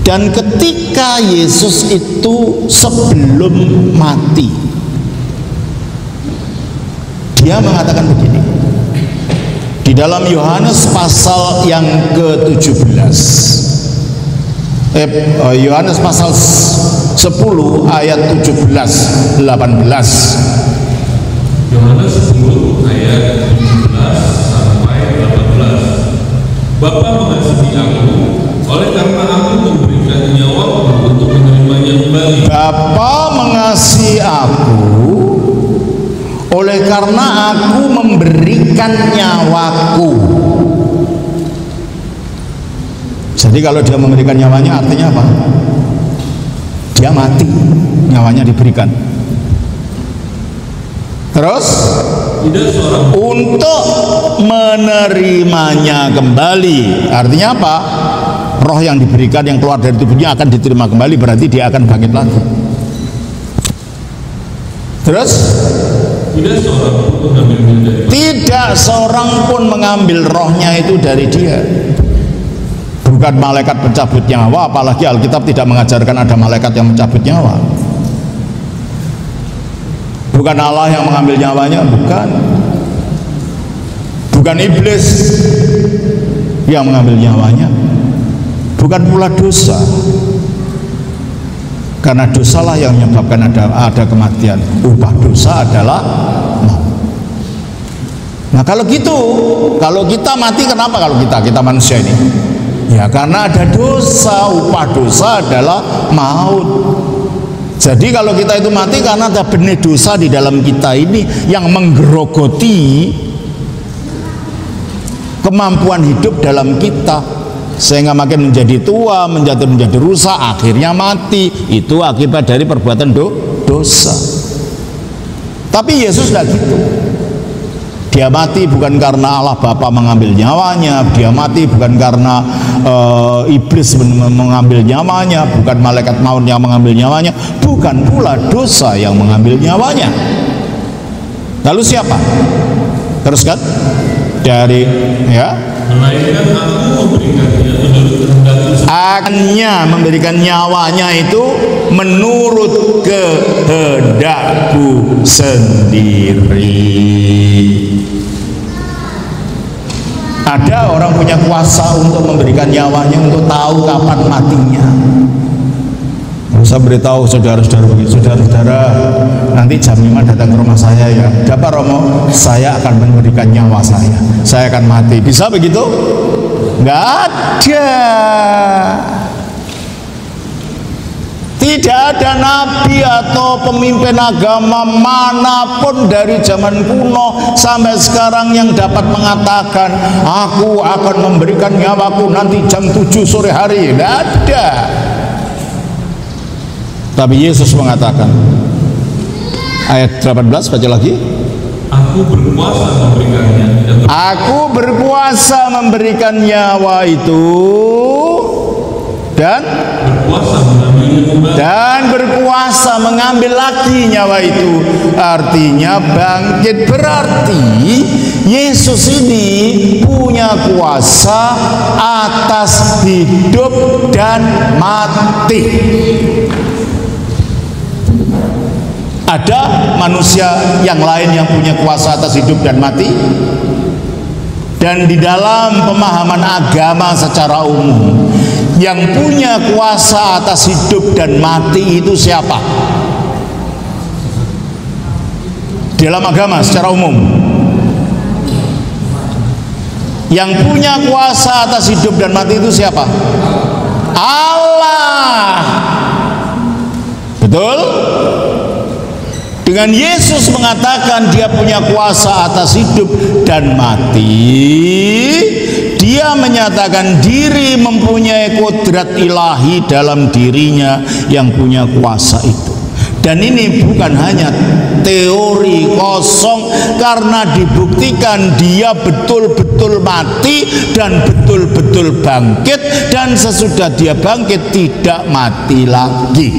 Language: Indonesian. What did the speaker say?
Dan ketika Yesus itu sebelum mati, dia mengatakan begini di dalam Yohanes pasal yang ke-17, Yohanes pasal 10 ayat 17-18. Yohanes 10 ayat 17 sampai 18. Bapa mengasihi aku, oleh karena aku memberikan nyawaku untuk menerimanya kembali. Bapa mengasihi aku, oleh karena aku memberikan nyawaku. Jadi kalau dia memberikan nyawanya artinya apa? Dia mati, nyawanya diberikan. Terus untuk menerimanya kembali, artinya apa? Roh yang diberikan, yang keluar dari tubuhnya akan diterima kembali, berarti dia akan bangkit lagi. Terus tidak seorang pun mengambil rohnya itu dari dia. Bukan malaikat pencabut nyawa, apalagi Alkitab tidak mengajarkan ada malaikat yang mencabut nyawa. Bukan Allah yang mengambil nyawanya, bukan. Bukan iblis yang mengambil nyawanya, bukan pula dosa, karena dosalah yang menyebabkan ada kematian. Upah dosa adalah maut. Nah kalau gitu, kalau kita mati, kenapa kalau kita manusia ini? Ya karena ada dosa, upah dosa adalah maut. Jadi kalau kita itu mati karena ada benih dosa di dalam kita ini yang menggerogoti kemampuan hidup dalam kita, sehingga makin menjadi tua, menjadi rusak, akhirnya mati. Itu akibat dari perbuatan dosa. Tapi Yesus tidak gitu. Dia mati bukan karena Allah Bapa mengambil nyawanya, dia mati bukan karena iblis mengambil nyawanya, bukan malaikat maut yang mengambil nyawanya, bukan pula dosa yang mengambil nyawanya. Lalu siapa? Teruskan dari melainkan aku memberikannya menurut kehendakku. Akannya memberikan nyawanya itu menurut kehendakku sendiri. Ada orang punya kuasa untuk memberikan nyawanya, untuk tahu kapan matinya. Saya beritahu saudara-saudara begitu, saudara-saudara nanti jam 5 datang ke rumah saya ya. Dapat Romo, saya akan memberikan nyawa saya akan mati. Bisa begitu? Nggak ada. Tidak ada nabi atau pemimpin agama manapun dari zaman kuno sampai sekarang yang dapat mengatakan aku akan memberikan nyawaku nanti jam 7 sore hari. Tidak ada. Tapi Yesus mengatakan, ayat 18 baca lagi. Aku berkuasa memberikannya. Aku berkuasa memberikan nyawa itu dan berkuasa mengambil lagi nyawa itu. Artinya bangkit, berarti Yesus ini punya kuasa atas hidup dan mati. Ada manusia yang lain yang punya kuasa atas hidup dan mati? Dan di dalam pemahaman agama secara umum, yang punya kuasa atas hidup dan mati itu siapa? Di dalam agama secara umum, yang punya kuasa atas hidup dan mati itu siapa? Allah. Betul? Dengan Yesus mengatakan dia punya kuasa atas hidup dan mati, dia menyatakan diri mempunyai kodrat ilahi dalam dirinya yang punya kuasa itu. Dan ini bukan hanya teori kosong, karena dibuktikan dia betul-betul mati dan betul-betul bangkit, dan sesudah dia bangkit tidak mati lagi.